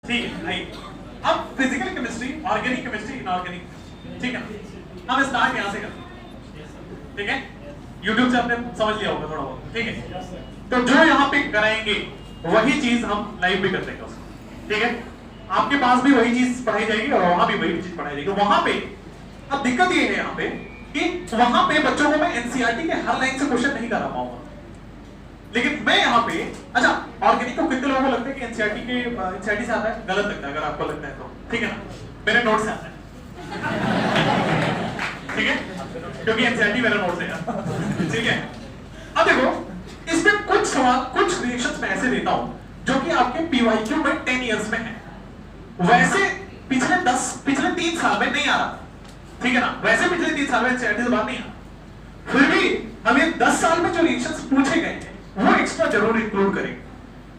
ठीक है, आइए अब physical chemistry, organic chemistry, inorganic, ठीक है ना। हम स्टार्ट यहां से करते हैं, ठीक है। YouTube से आपने समझ लिया होगा थोड़ा बहुत, ठीक है। तो जो यहाँ पे कराएंगे वही चीज हम लाइव भी कर देंगे उसको, ठीक है। आपके पास भी वही चीज पढ़ाई जाएगी और वहां भी वही चीज पढ़ाई जाएगी। वहां पे अब दिक्कत ये है यहाँ पे कि वहां पे बच्चों को मैं एनसीईआरटी के हर लाइन से क्वेश्चन नहीं करा पाऊंगा, लेकिन मैं यहाँ पे अच्छा ऑर्गेनिक को कितने लोगों को लगता है कि एनसीईआरटी से आता है? गलत लगता है। अगर आपको लगता है तो ठीक है ना, मेरे नोट से आता है, ठीक है, क्योंकि एनसीईआरटी मेरा नोट से है, ठीक है। अब देखो इसमें कुछ सवाल, कुछ रिएक्शंस मैं ऐसे देता हूं जो कि आपके पीवाईक्यू में 10 इयर्स में है, वैसे पिछले 3 साल में नहीं आ रहा, ठीक है ना। वैसे पिछले 3 साल में एनसीईआरटी से बात नहीं आ, फिर भी हमें 10 साल में जो रिएक्शंस पूछे गए हैं वो एक्स्ट्रा जरूर इंक्लूड करेंगे,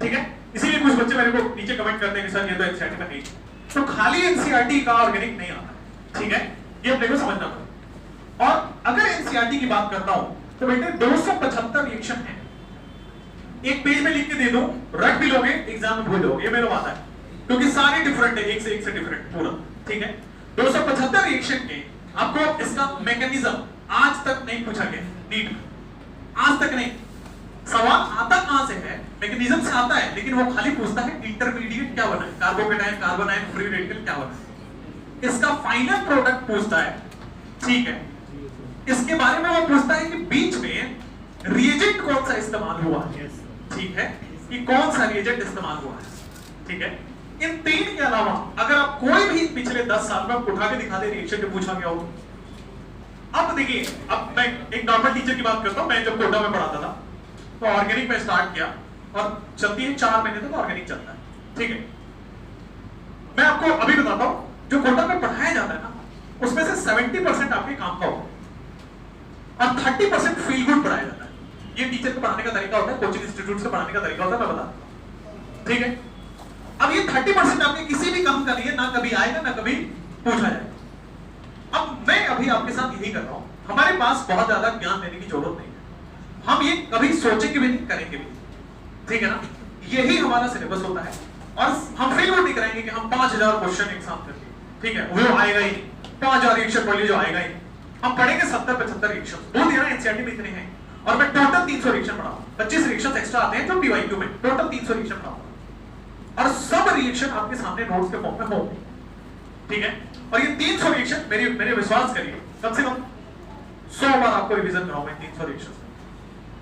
ठीक है। इसीलिए कुछ बच्चे मेरे को नीचे कमेंट करते हैं कि सर ये तो एनसीईआरटी में नहीं, तो खाली एनसीईआरटी का ऑर्गेनिक नहीं आता, ठीक है, ये अपने को समझना पड़ेगा। और अगर एनसीईआरटी की बात करता हूं तो बेटे 275 रिएक्शन है, एक पेज में लिख के दे दो, रट भी लोगे, एग्जाम में भूल जाओगे, ये मेरा बात है, क्योंकि सारे डिफरेंट है, एक से डिफरेंट पूरा, ठीक है। 275 रिएक्शन के आपको इसका मैकेनिज्म आज तक नहीं पूछा गया नीट में, आज तक नहीं। सवाल आता कहां से है? मैकेनिज्म से आता है, लेकिन वो खाली पूछता है इंटरमीडिएट क्या बना है, carbocation, carbon ion, free radical क्या बना है, इसका फाइनल प्रोडक्ट पूछता है, ठीक है। इसके बारे में वो पूछता है कि बीच में रिएजेंट कौन सा इस्तेमाल हुआ है, ठीक है, कि कौन सा रिएजेंट इस्तेमाल हुआ है, ठीक है। इन 3 के अलावा अगर आप कोई भी पिछले 10 साल में उठा के दिखा दे रिएक्शन जो पूछा गया हो। अब देखिए, अब मैं एक नॉर्मल टीचर की बात करता हूं, मैं जब कोटा में पढ़ाता था तो ऑर्गेनिक में स्टार्ट किया और चलती है 4 महीने तक ऑर्गेनिक चलता है, ठीक है। मैं आपको अभी बताता हूं, जो कोटा में पढ़ाया जाता है ना, उसमें से 70% आपके काम का होगा और 30% फील गुड पढ़ाया जाता है। ये टीचर को पढ़ाने का तरीका होता है, कोचिंग इंस्टीट्यूट से पढ़ाने का तरीका होता है, मैं बता, ठीक है। अब ये 30% आपके किसी भी काम का लिए ना कभी आएगा ना कभी पूछा जाएगा। अब मैं अभी आपके साथ यही कर रहा हूं, हमारे पास बहुत ज्यादा ज्ञान देने की जरूरत नहीं है, हम ये कभी सोचेंगे भी नहीं, करेंगे भी, ठीक है ना। यही हमारा सिलेबस होता है और हम फेल नहीं कराएंगे कि हम 5000 क्वेश्चन एग्जाम करके, ठीक है, वो आएगा ही नहीं, 5000 रिएक्शन पढ़ लीजिए जो आएगा ही। हम पढ़ेंगे 70-75 रिएक्शन, बोल दिया ना एनसीईआरटी में इतने हैं, और मैं टोटल 300 रिएक्शन पढ़ाऊंगा, 25 रिएक्शन एक्स्ट्रा आते हैं जो पीवाईक्यू में, टोटल 300 रिएक्शन पढ़ाऊंगा और सब रिएक्शन आपके सामने नोट्स के फॉर्म में होंगे, ठीक है। और ये 300 रिएक्शन मेरे विश्वास करिए कम से कम 100 बार आपको रिवीजन कराऊंगा 300 रिएक्शन।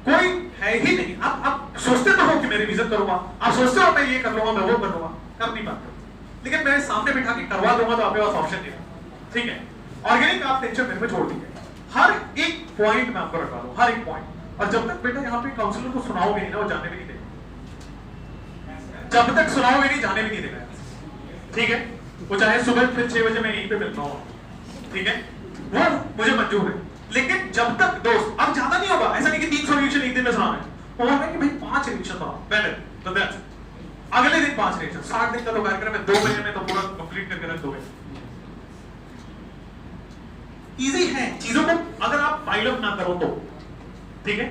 कोई है ही नहीं, आप सोचते तो हो कि मैं रिवीजन करूंगा, आप सोचते हो मैं ये कर लूंगा, मैं वो कर लूंगा, कर नहीं पाते, लेकिन मैं सामने बिठा के करवा दूंगा तो आपके पास ऑप्शन नहीं है, ठीक है। ऑर्गेनिक आप टेंशन मेरे में छोड़ दीजिए, हर एक पॉइंट में आपको रखवा दूं, हर एक पॉइंट। और जब तक बेटा यहाँ पे काउंसलर को सुनाओगे नहीं ना, वो जाने भी नहीं देगा, जब तक सुनाओगे नहीं जाने भी नहीं देगा, ठीक है। वो चाहे सुबह फिर 6 बजे मैं यहीं पे मिलता हूँ, ठीक है, वो मुझे मंजूर है, लेकिन जब तक दोस्त, अब ज्यादा नहीं होगा, ऐसा नहीं कि 300 रिएक्शन एक दिन में सुना है, वो है कि भाई 5 रिएक्शन बनाओ पहले, तो दैट्स अगले दिन 5 रिएक्शन, 60 दिन का तो कार्यक्रम है, 2 महीने में तो पूरा कंप्लीट करके रख दोगे। इजी है चीजों को अगर आप फाइल अप ना करो तो, ठीक है।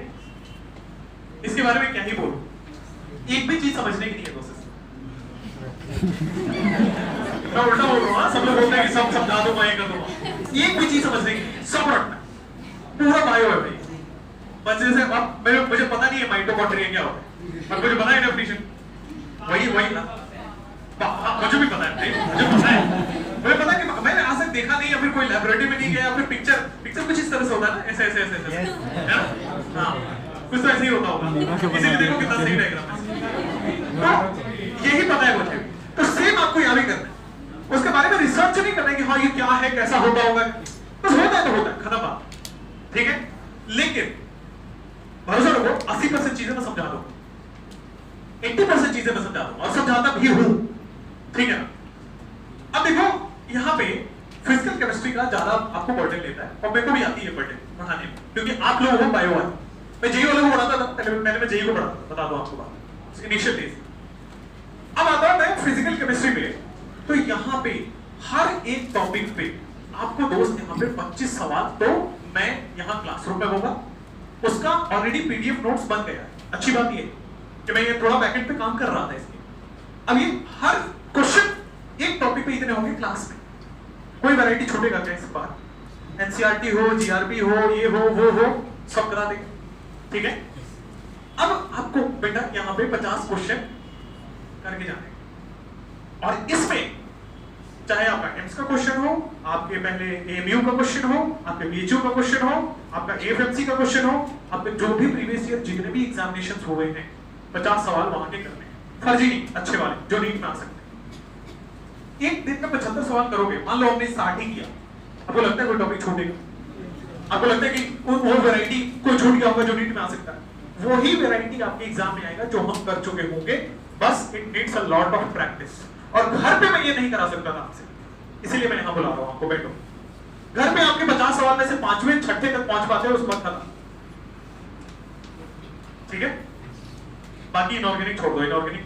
इसके बारे में क्या ही बोलूं, एक भी चीज समझने की नहीं है दोस्तों। मैं उल्टा बोल रहा हूं, सब लोग बोलते हैं कि सब समझा दूंगा, ये कर दूंगा, एक भी चीज समझने की नहीं, सब रटना पूरा बायो है भाई। बच्चे से अब मुझे पता नहीं है माइटोकॉन्ड्रिया क्या होता है, पर मुझे पता है डेफिनेशन, वही ना, मुझे भी पता है भाई, मुझे पता है कि मैंने आज तक देखा नहीं, या फिर कोई लैबोरेटरी में नहीं गया, फिर पिक्चर कुछ इस तरह से होता है ना, ऐसे है ना, हाँ कुछ तो ऐसे ही होता होगा, इसीलिए देखो कितना सही डायग्राम है, तो यही पता है मुझे। तो सेम आपको यहाँ भी करना है, उसके बारे में रिसर्च नहीं करना है कि हाँ ये क्या है, कैसा होता होगा, बस होता है तो होता है, खत्म बात, ठीक है। लेकिन भरोसा रखो 80% चीजें मैं समझा दूंगा, 80% चीजें मैं समझा दूंगा और समझाता भी हूं, ठीक है ना। अब देखो यहाँ पे फिजिकल केमिस्ट्री का ज्यादा आपको बर्डन लेता है, और मेरे को भी आती है बर्डन पढ़ाने में, क्योंकि आप लोगों को बायो है, मैं जेई वालों को पढ़ाता था, पहले मैं जेई को पढ़ाता, बता दो आपको बात, इनिशियल डेज। अब आता है मैं फिजिकल केमिस्ट्री में, तो यहाँ पे हर एक टॉपिक पे आपको दोस्त यहाँ पे 25 सवाल तो मैं यहाँ क्लासरूम में होगा, उसका ऑलरेडी पीडीएफ नोट्स बन गया है। अच्छी बात ये कि मैं ये थोड़ा बैकएंड पे काम कर रहा था इसके। अब ये हर क्वेश्चन एक टॉपिक पे इतने होंगे क्लास में, कोई वैरायटी छूटेगा क्या इस बार? एनसीईआरटी हो, जीआरपी हो, ये वो हो, सब करा देंगे, ठीक है। अब आपको बेटा यहाँ पे 50 क्वेश्चन करके जाने, और इसमें चाहे आपका एम्स का क्वेश्चन हो, आपके पहले एएमयू का क्वेश्चन हो, आपके बीएचयू का क्वेश्चन हो, आपका एएफएमसी का क्वेश्चन हो, आपके जो भी प्रीवियस ईयर जितने भी एग्जामिनेशंस हुए हैं 50 सवाल वहां के करने, फर्जी नहीं, अच्छे वाले जो नीट में आ सकते हैं। एक दिन में 75 सवाल करोगे, मान लो हमने 60 ही किया, आपको लगता है कोई टॉपिक छूटेगा? आपको लगता है कि वो वैरायटी कोई छूट गया होगा जो नीट में आ सकता है? वही वैरायटी आपके एग्जाम में आएगा जो हम कर चुके होंगे, बस it needs a lot of practice. और घर पे मैं ये नहीं करा सकता था आपसे, इसीलिए मैं यहां बुला रहा हूं आपको, बैठो। घर में आपके 50 सवाल में से 5वें 6ठे तक पहुंच पाते हो, उस वक्त खत्म, ठीक है। बाकी इनऑर्गेनिक छोड़ दो, इनऑर्गेनिक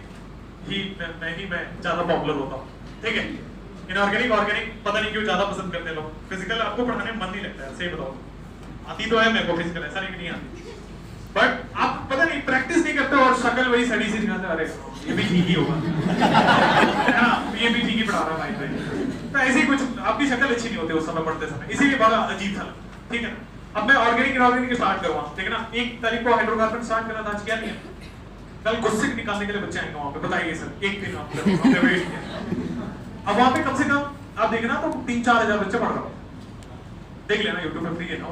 मैं ज्यादा पॉपुलर होता हूं, ठीक है। इनऑर्गेनिक ऑर्गेनिक पता नहीं क्यों ज्यादा पसंद करते लोग। फिजिकल आपको पढ़ाने में मन नहीं लगता है, सही बताओ। आती तो है मेरे को फिजिकल, ऐसा नहीं आती, बट आप पता नहीं प्रैक्टिस नहीं करते और शक्ल वही सड़ी सी दिखाते, अरे ये भी ठीक ही होगा है ना, ये भी ठीक ही पढ़ा रहा भाई। तो ऐसे ही कुछ आपकी शक्ल अच्छी नहीं होती उस समय पढ़ते समय, इसीलिए बड़ा अजीब था, ठीक है। अब मैं ऑर्गेनिक इनऑर्गेनिक स्टार्ट करूंगा, ठीक है ना। 1 तारीख को हाइड्रोकार्बन स्टार्ट करना था, आज क्या नहीं है। कल गुस्से निकालने के लिए बच्चे आएंगे वहां पे, बताइए सर, एक दिन आपने वेट किया। अब वहां पे कम से कम आप देखना तो 3-4 हजार बच्चे पढ़ रहा हूँ, देख लेना यूट्यूब पे फ्री है ना,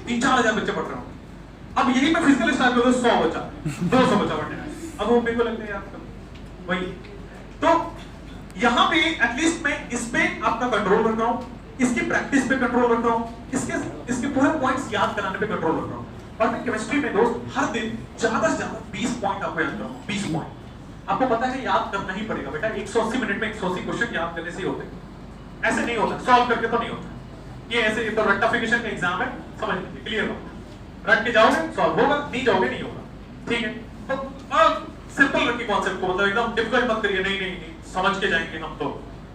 3-4 हजार बच्चे पढ़ रहा हूँ। अब यही मैं फिजिकल स्टार्ट करूँ 100 बच्चा 200 बच्चा पढ़ने है, अब वो मेरे को लगता है यार वही। तो यहाँ पे एटलीस्ट मैं इस पे आपका कंट्रोल रख रहा हूँ, इसकी प्रैक्टिस पे कंट्रोल रख रहा हूँ, इसके पूरे पॉइंट्स याद कराने पे कंट्रोल रख रहा हूँ। और मैं केमिस्ट्री में दोस्त हर दिन ज्यादा से ज्यादा 20 पॉइंट आपको याद कराऊँ, 20 पॉइंट। आपको पता है याद करना ही पड़ेगा बेटा, 180 मिनट में 180 क्वेश्चन याद करने से ही होते, ऐसे नहीं होता, सॉल्व करके तो नहीं होता। ये ऐसे तो रट्टाफिकेशन का एग्जाम है, समझ लीजिए, क्लियर हो, रट के जाओगे सॉल्व होगा, नहीं जाओगे नहीं होगा, ठीक है। तो सिंपल रखिए कॉन्सेप्ट को, मतलब एकदम डिफिकल्ट मत करिए, नहीं नहीं नहीं समझ के जाएंगे हम तो।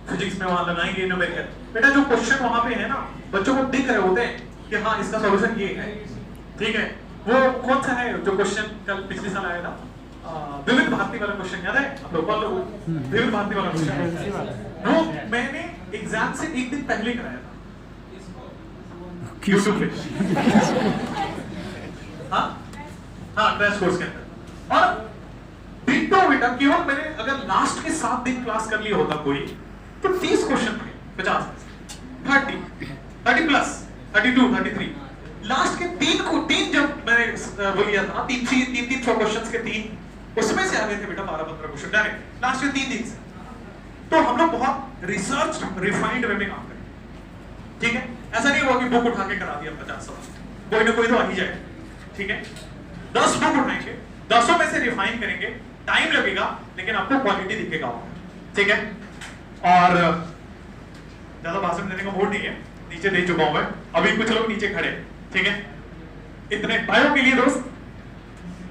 फिजिक्स में वहां लगाएंगे न्यूमेरिकल, बेटा जो क्वेश्चन वहां पे है ना बच्चों को दिख रहे होते हैं कि हाँ इसका सॉल्यूशन ये है, ठीक है। वो कौन सा है जो क्वेश्चन कल पिछले साल आया था, विविध भारती वाला क्वेश्चन याद है आप लोगों को? विविध भारती वाला क्वेश्चन वो मैंने एग्जाम से एक दिन पहले कराया था यूट्यूब पे, हाँ क्रैश कोर्स के अंदर। और डिट्टो बेटा केवल मैंने अगर लास्ट के 7 दिन क्लास कर लिया होता कोई तो 30 क्वेश्चन थे, 50 30 प्लस 32 33, लास्ट के 3 जब मैंने वो लिया था 300 क्वेश्चंस के 3, उसमें से आ गए थे बेटा 12-15 क्वेश्चन डायरेक्ट लास्ट के 3 दिन से। तो हम लोग बहुत रिसर्च रिफाइंड वे में काम करें, ठीक है। ऐसा नहीं हुआ कि बुक उठा के करा दिया 50 सवाल, कोई ना कोई तो आ ही जाए, ठीक है। 10 बुक उठाएंगे, 10 में से रिफाइन करेंगे, टाइम लगेगा लेकिन आपको क्वालिटी दिखेगा, ठीक है। और ज्यादा भाषण देने का मूड नहीं है, नीचे दे चुका हूं मैं, अभी कुछ लोग नीचे खड़े, ठीक है। इतने बायो के लिए दोस्त,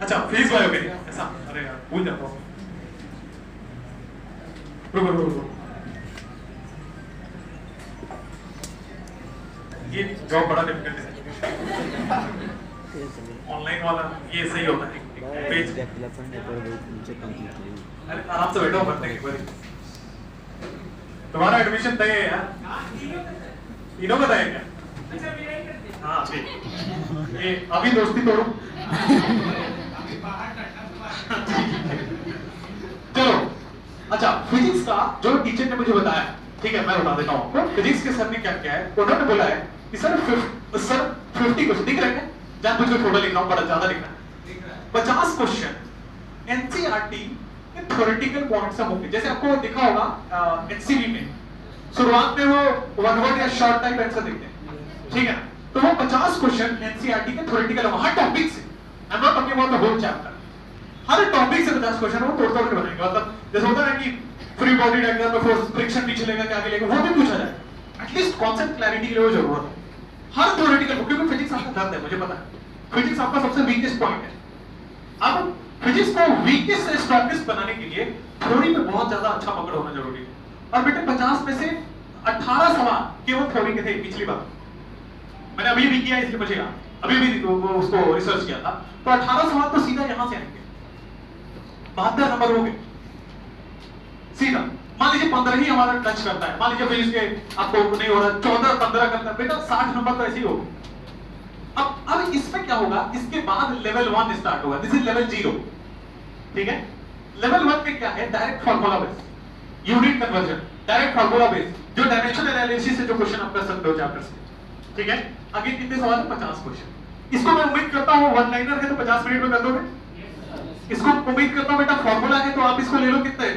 अच्छा फिजिक्स बायो के लिए ऐसा, अरे यार भूल जाता हूं, रुको ये जॉब बड़ा डिफिकल्ट है, ऑनलाइन वाला ये सही होता है पेज। अरे आराम से बैठो, पढ़ने के बाद तुम्हारा एडमिशन तय है यार, तीनों बताए क्या? हाँ ठीक, ये अभी दोस्ती तोड़ो चलो। अच्छा फिजिक्स का जो टीचर ने मुझे बताया, ठीक है मैं बता देता हूँ आपको। फिजिक्स के सर ने क्या किया है, उन्होंने बोला है कि सर 50 क्वेश्चन दिख रहे हैं, जान बुझ के थोड़ा लिख रहा हूँ, बड़ा ज्यादा लिखना है। 50 क्वेश्चन एनसीईआरटी के थ्योरेटिकल पॉइंट से होंगे, जैसे आपको दिखा होगा एचसीवी में शुरुआत में वो वन वर्ड या शॉर्ट टाइप आंसर देते हैं, ठीक है। तो वो 50 क्वेश्चन एनसीईआरटी के थ्योरेटिकल हर टॉपिक से, I am not talking about the whole chapter, हर टॉपिक से 50 क्वेश्चन वो तोड़ के बनाएंगे। मतलब जैसे होता है कि फ्री बॉडी डायग्राम में फोर्स फ्रिक्शन पीछे लेगा क्या आगे लेगा, वो भी पूछा जाए, एटलीस्ट कांसेप्ट क्लैरिटी के लिए वो जरूरत है हर थ्योरेटिकल, क्योंकि फिजिक्स आपका दर्द है, मुझे पता है फिजिक्स आपका सबसे वीकेस्ट पॉइंट है। अब फिजिक्स को वीकेस्ट से स्ट्रॉन्गेस्ट बनाने के लिए थ्योरी में बहुत ज्यादा अच्छा पकड़ होना जरूरी है। और बेटे 50 में से 18 सवाल केवल थ्योरी के थे पिछली बार, मैंने अभी भी किया इसलिए मुझे याद, अभी भी उसको रिसर्च किया था, तो 18 सवाल तो सीधा यहां से आएंगे, 72 नंबर हो गए सीधा। मान लीजिए 15 ही हमारा टच करता है, मान लीजिए फिर इसके आपको नहीं हो रहा 14 15 करता है, बेटा 60 नंबर तो ऐसे ही होगा। अब इसमें क्या होगा, इसके बाद लेवल 1 स्टार्ट होगा, दिस इज लेवल 0, ठीक है। लेवल 1 में क्या है, direct formula base, unit conversion, direct formula base, जो डायमेंशन एनालिसिस से जो क्वेश्चन आप कर सकते हो चैप्टर से, ठीक है। आगे कितने सवाल है, 50 क्वेश्चन। इसको मैं उम्मीद करता हूं वन लाइनर है तो 50 मिनट में कर दोगे। इसको उम्मीद करता हूं बेटा फॉर्मूला है तो आप इसको ले लो कितने